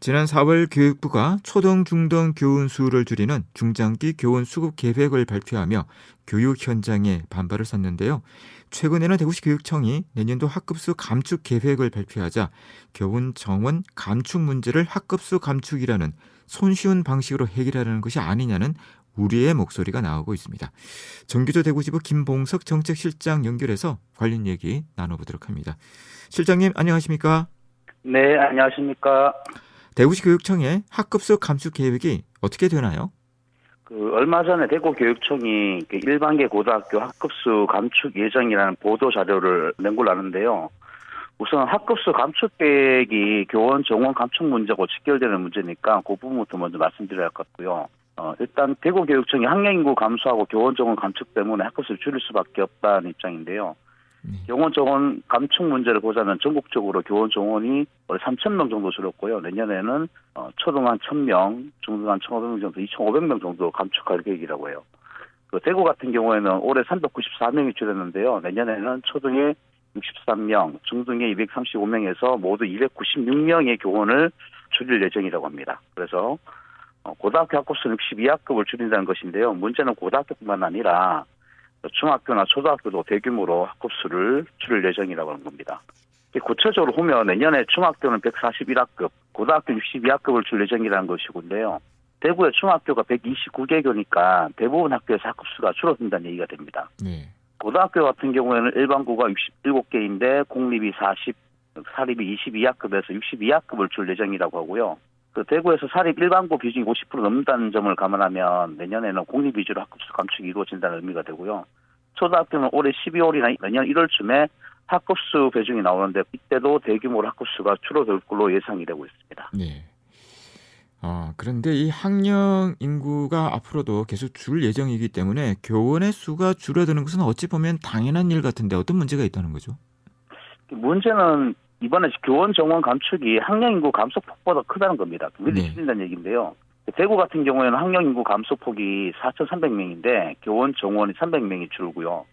지난 4월 교육부가 초등, 중등 교원 수를 줄이는 중장기 교원 수급 계획을 발표하며 교육 현장에 반발을 샀는데요. 최근에는 대구시 교육청이 내년도 학급수 감축 계획을 발표하자 교원 정원 감축 문제를 학급수 감축이라는 손쉬운 방식으로 해결하려는 것이 아니냐는 우려의 목소리가 나오고 있습니다. 정규조 대구지부 김봉석 정책실장 연결해서 관련 얘기 나눠보도록 합니다. 실장님 안녕하십니까? 네, 안녕하십니까. 대구시 교육청의 학급수 감축 계획이 어떻게 되나요? 얼마 전에 대구교육청이 일반계 고등학교 학급수 감축 예정이라는 보도 자료를 낸 걸로 아는데요. 우선 학급수 감축 계획이 교원 정원 감축 문제고 직결되는 문제니까 그 부분부터 먼저 말씀드려야 할 것 같고요. 일단 대구교육청이 학령 인구 감소하고 교원 정원 감축 때문에 학급수를 줄일 수밖에 없다는 입장인데요. 교원 정원 감축 문제를 보자면 전국적으로 교원 정원이 올해 3,000명 정도 줄었고요. 내년에는 초등 한 1,000명, 중등 한 1,500명 정도, 2,500명 정도 감축할 계획이라고 해요. 대구 같은 경우에는 올해 394명이 줄었는데요. 내년에는 초등에 63명, 중등에 235명에서 모두 296명의 교원을 줄일 예정이라고 합니다. 그래서 고등학교 학급수는 62학급을 줄인다는 것인데요. 문제는 고등학교뿐만 아니라 중학교나 초등학교도 대규모로 학급수를 줄일 예정이라고 하는 겁니다. 구체적으로 보면 내년에 중학교는 141학급, 고등학교는 62학급을 줄 예정이라는 것이고요. 대구의 중학교가 129개 교니까 대부분 학교에서 학급수가 줄어든다는 얘기가 됩니다. 네. 고등학교 같은 경우에는 일반고가 67개인데 공립이 40, 사립이 22학급에서 62학급을 줄 예정이라고 하고요. 대구에서 사립 일반고 비중이 50% 넘는다는 점을 감안하면 내년에는 공립 위주로 학급수 감축이 이루어진다는 의미가 되고요. 초등학교는 올해 12월이나 내년 1월쯤에 학급수 배중이 나오는데 이때도 대규모로 학급수가 줄어들 걸로 예상이 되고 있습니다. 네. 그런데 이 학령 인구가 앞으로도 계속 줄 예정이기 때문에 교원의 수가 줄어드는 것은 어찌 보면 당연한 일 같은데 어떤 문제가 있다는 거죠? 문제는 이번에 교원 정원 감축이 학령 인구 감소폭보다 크다는 겁니다. 미리 줄인다는 얘기인데요. 대구 같은 경우에는 학령 인구 감소폭이 4,300명인데 교원 정원이 300명이 줄고요.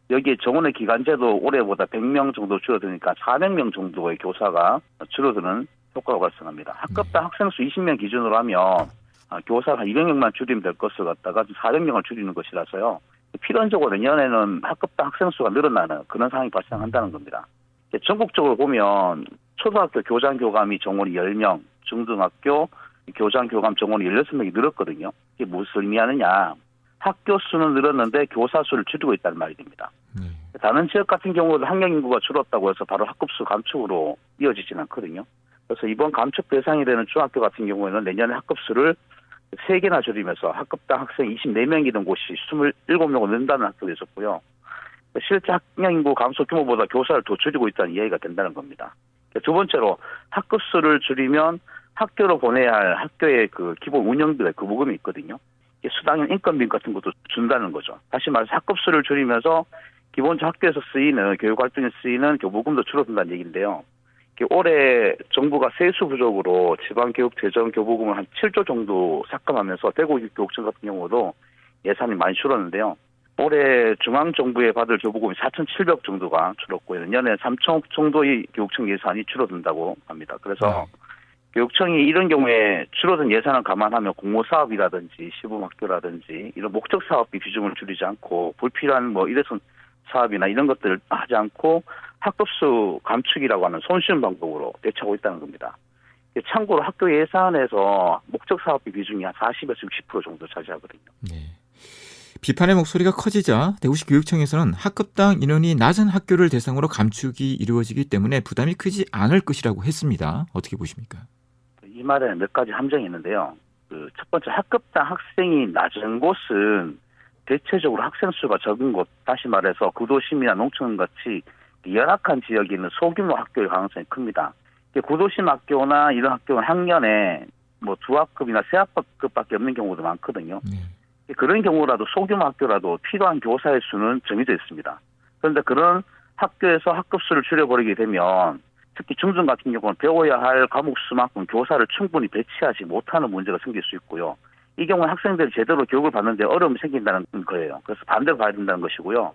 여기에 정원의 기간제도 올해보다 100명 정도 줄어드니까 400명 정도의 교사가 줄어드는 효과가 발생합니다. 학급당 학생 수 20명 기준으로 하면 교사가 한 200명만 줄이면 될 것을 갖다가 400명을 줄이는 것이라서요. 필연적으로 내년에는 학급당 학생 수가 늘어나는 그런 상황이 발생한다는 겁니다. 전국적으로 보면 초등학교 교장 교감이 정원이 10명, 중등학교 교장 교감 정원이 16명이 늘었거든요. 이게 무슨 의미하느냐. 학교 수는 늘었는데 교사 수를 줄이고 있다는 말이 됩니다. 다른 지역 같은 경우도 학령 인구가 줄었다고 해서 바로 학급수 감축으로 이어지진 않거든요. 그래서 이번 감축 대상이 되는 중학교 같은 경우에는 내년에 학급수를 3개나 줄이면서 학급당 학생 24명이던 곳이 27명으로 는다는 학교도 있었고요. 실제 학령 인구 감소 규모보다 교사를 더 줄이고 있다는 이해가 된다는 겁니다. 두 번째로 학급수를 줄이면 학교로 보내야 할 학교의 기본 운영비의 부금이 있거든요. 수당인 인건비 같은 것도 준다는 거죠. 다시 말해서 학급수를 줄이면서 기본적으로 학교에서 쓰이는 교육활동에 쓰이는 교부금도 줄어든다는 얘기인데요. 올해 정부가 세수 부족으로 지방교육재정 교부금을 한 7조 정도 삭감하면서 대구교육청 같은 경우도 예산이 많이 줄었는데요. 올해 중앙정부에 받을 교부금이 4,700억 정도가 줄었고 내년에 3천억 정도의 교육청 예산이 줄어든다고 합니다. 그래서 교육청이 이런 경우에 줄어든 예산을 감안하면 공모사업이라든지 시범학교라든지 이런 목적사업비 비중을 줄이지 않고 불필요한 일회성 사업이나 이런 것들을 하지 않고 학급수 감축이라고 하는 손쉬운 방법으로 대처하고 있다는 겁니다. 참고로 학교 예산에서 목적사업비 비중이 한 40에서 60% 정도 차지하거든요. 네. 비판의 목소리가 커지자 대구시 교육청에서는 학급당 인원이 낮은 학교를 대상으로 감축이 이루어지기 때문에 부담이 크지 않을 것이라고 했습니다. 어떻게 보십니까? 이 말에는 몇 가지 함정이 있는데요. 첫 번째 학급당 학생이 낮은 곳은 대체적으로 학생 수가 적은 곳, 다시 말해서 구도심이나 농촌 같이 열악한 지역에 있는 소규모 학교의 가능성이 큽니다. 구도심 학교나 이런 학교는 학년에 2학급이나 3학급밖에 없는 경우도 많거든요. 그런 경우라도 소규모 학교라도 필요한 교사의 수는 정해져 있습니다. 그런데 그런 학교에서 학급수를 줄여버리게 되면 특히 중등 같은 경우는 배워야 할 과목 수만큼 교사를 충분히 배치하지 못하는 문제가 생길 수 있고요. 이 경우에 학생들이 제대로 교육을 받는데 어려움이 생긴다는 거예요. 그래서 반대로 봐야 된다는 것이고요.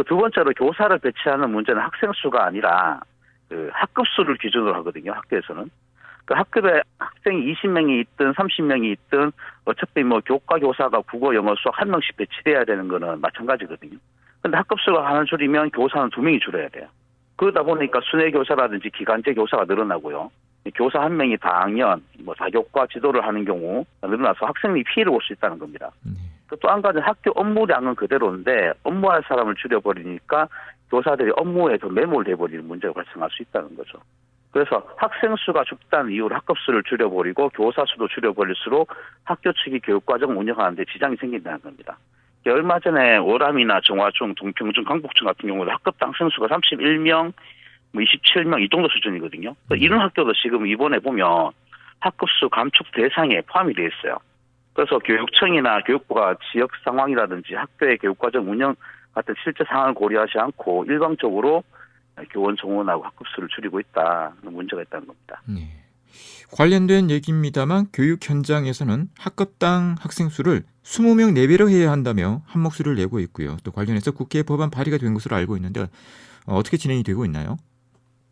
두 번째로 교사를 배치하는 문제는 학생 수가 아니라 학급수를 기준으로 하거든요. 학교에서는. 그 학급에 학생이 20명이 있든 30명이 있든 어차피 뭐 교과 교사가 국어, 영어, 수학 한 명씩 배치돼야 되는 거는 마찬가지거든요. 근데 학급수가 하나 줄이면 교사는 2명이 줄어야 돼요. 그러다 보니까 순회 교사라든지 기간제 교사가 늘어나고요. 교사 한 명이 다학년, 뭐 다교과 지도를 하는 경우 늘어나서 학생이 피해를 볼 수 있다는 겁니다. 또 한 가지는 학교 업무량은 그대로인데 업무할 사람을 줄여버리니까 교사들이 업무에 더 매몰돼버리는 문제가 발생할 수 있다는 거죠. 그래서 학생 수가 적다는 이유로 학급수를 줄여버리고 교사 수도 줄여버릴수록 학교 측이 교육과정 운영하는데 지장이 생긴다는 겁니다. 얼마 전에 월암이나 정화중, 동평중, 강북중 같은 경우도 학급당 학생 수가 31명, 27명 이 정도 수준이거든요. 이런 학교도 지금 이번에 보면 학급수 감축 대상에 포함이 되어 있어요. 그래서 교육청이나 교육부가 지역 상황이라든지 학교의 교육과정 운영 같은 실제 상황을 고려하지 않고 일방적으로 교원 정원하고 학급수를 줄이고 있다. 문제가 있다는 겁니다. 네. 관련된 얘기입니다만 교육 현장에서는 학급당 학생 수를 20명 내외로 해야 한다며 한 목소리를 내고 있고요. 또 관련해서 국회 법안 발의가 된 것으로 알고 있는데 어떻게 진행이 되고 있나요?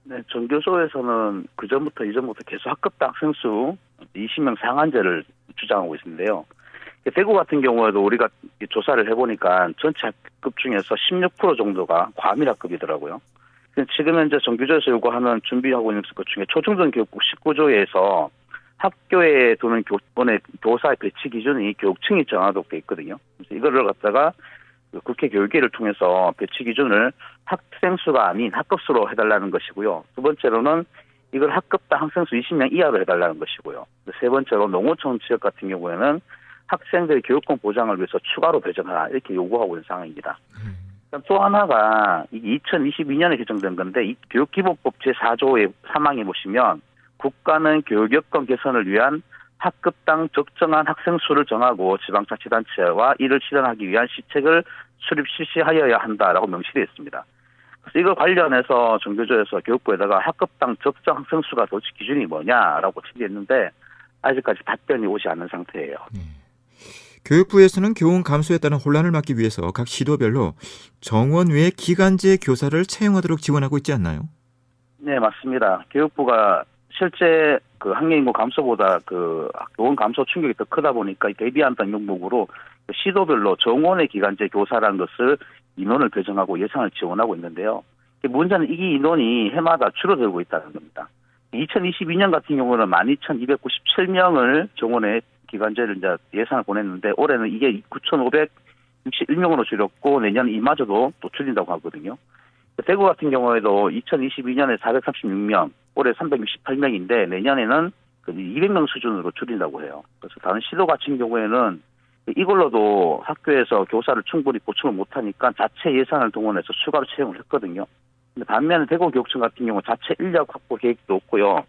네, 전교조에서는 이전부터 계속 학급당 학생 수 20명 상한제를 주장하고 있는데요. 대구 같은 경우에도 우리가 조사를 해보니까 전체 학급 중에서 16% 정도가 과밀학급이더라고요. 지금 현재 정규조에서 요구하는 준비하고 있는 것 중에 초중등 교육국 19조에서 학교에 두는 교원의 교사의 배치 기준이 교육청이 정하도록 있거든요. 그래서 이거를 갖다가 국회 교육위를 통해서 배치 기준을 학생 수가 아닌 학급수로 해달라는 것이고요. 두 번째로는 이걸 학급당 학생 수 20명 이하로 해달라는 것이고요. 세 번째로 농어촌 지역 같은 경우에는 학생들의 교육권 보장을 위해서 추가로 배정하라 이렇게 요구하고 있는 상황입니다. 또 하나가 2022년에 개정된 건데 이 교육기본법 제4조의 3항에 보시면 국가는 교육 여건 개선을 위한 학급당 적정한 학생 수를 정하고 지방자치단체와 이를 실현하기 위한 시책을 수립 실시하여야 한다라고 명시되어 있습니다. 그래서 이거 관련해서 정교조에서 교육부에다가 학급당 적정 학생 수가 도대체 기준이 뭐냐라고 질의했는데 아직까지 답변이 오지 않은 상태예요. 교육부에서는 교원 감소에 따른 혼란을 막기 위해서 각 시도별로 정원 외 기간제 교사를 채용하도록 지원하고 있지 않나요? 네, 맞습니다. 교육부가 실제 그 학령 인구 감소보다 그 교원 감소 충격이 더 크다 보니까 대비한다는 명목으로 시도별로 정원의 기간제 교사라는 것을 인원을 배정하고 예산을 지원하고 있는데요. 문제는 이 인원이 해마다 줄어들고 있다는 겁니다. 2022년 같은 경우는 12,297명을 정원에 기간제를 이제 예산을 보냈는데 올해는 이게 9,561명으로 줄였고 내년 이마저도 또 줄인다고 하거든요. 대구 같은 경우에도 2022년에 436명, 올해 368명인데 내년에는 200명 수준으로 줄인다고 해요. 그래서 다른 시도 같은 경우에는 이걸로도 학교에서 교사를 충분히 보충을 못하니까 자체 예산을 동원해서 추가로 채용을 했거든요. 근데 반면에 대구교육청 같은 경우 자체 인력 확보 계획도 없고요.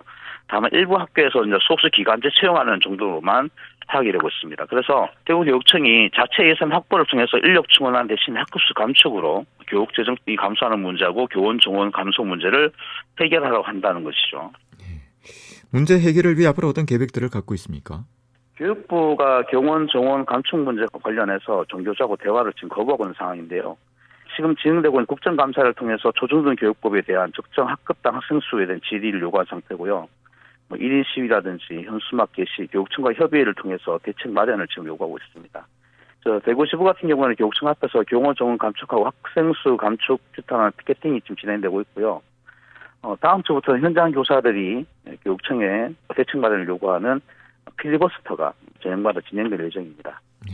다만 일부 학교에서 이제 소수 기간제 채용하는 정도로만 파악이 되고 있습니다. 그래서 대구교육청이 자체 예산 확보를 통해서 인력 충원한 대신 학급수 감축으로 교육 재정비 감소하는 문제하고 교원 정원 감소 문제를 해결하려고 한다는 것이죠. 문제 해결을 위해 앞으로 어떤 계획들을 갖고 있습니까? 교육부가 교원 정원 감축 문제와 관련해서 정교조하고 대화를 지금 거부하고 있는 상황인데요. 지금 진행되고 있는 국정감사를 통해서 초중등 교육법에 대한 적정 학급당 학생 수에 대한 질의를 요구한 상태고요. 1인 시위라든지 현수막 게시, 교육청과 협의회를 통해서 대책 마련을 지금 요구하고 있습니다. 대구시부 같은 경우는 교육청 앞에서 교원 정원 감축하고 학생 수 감축 규탄하는 피켓팅이 지금 진행되고 있고요. 다음 주부터는 현장 교사들이 교육청에 대책 마련을 요구하는 필리버스터가 저녁마다 진행될 예정입니다. 네.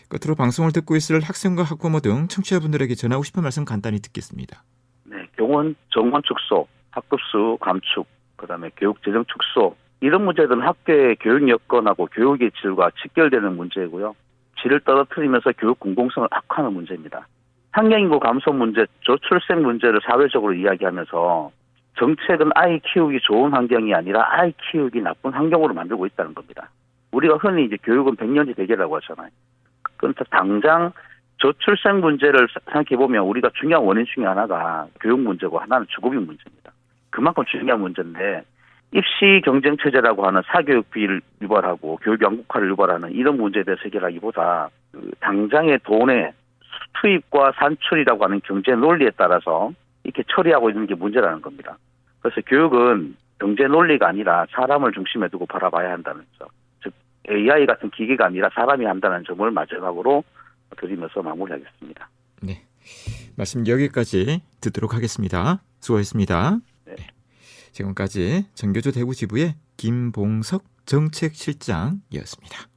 끝으로 방송을 듣고 있을 학생과 학부모 등 청취자분들에게 전하고 싶은 말씀 간단히 듣겠습니다. 네, 교원 정원 축소, 학급수 감축, 그다음에 교육 재정 축소 이런 문제들은 학교의 교육 여건하고 교육의 질과 직결되는 문제고요. 질을 떨어뜨리면서 교육 공공성을 악화하는 문제입니다. 학령 인구 감소 문제, 저출생 문제를 사회적으로 이야기하면서 정책은 아이 키우기 좋은 환경이 아니라 아이 키우기 나쁜 환경으로 만들고 있다는 겁니다. 우리가 흔히 이제 교육은 백년지 대계라고 하잖아요. 그런데 당장 저출생 문제를 생각해보면 우리가 중요한 원인 중에 하나가 교육 문제고 하나는 주거비 문제입니다. 그만큼 중요한 문제인데 입시 경쟁 체제라고 하는 사교육비를 유발하고 교육 양극화를 유발하는 이런 문제에 대해서 해결하기보다 당장의 돈의 투입과 산출이라고 하는 경제 논리에 따라서 이렇게 처리하고 있는 게 문제라는 겁니다. 그래서 교육은 경제 논리가 아니라 사람을 중심에 두고 바라봐야 한다는 점. 즉 AI 같은 기계가 아니라 사람이 한다는 점을 마지막으로 드리면서 마무리하겠습니다. 네. 말씀 여기까지 듣도록 하겠습니다. 수고하셨습니다. 네. 지금까지 정교조 대구지부의 김봉석 정책실장이었습니다.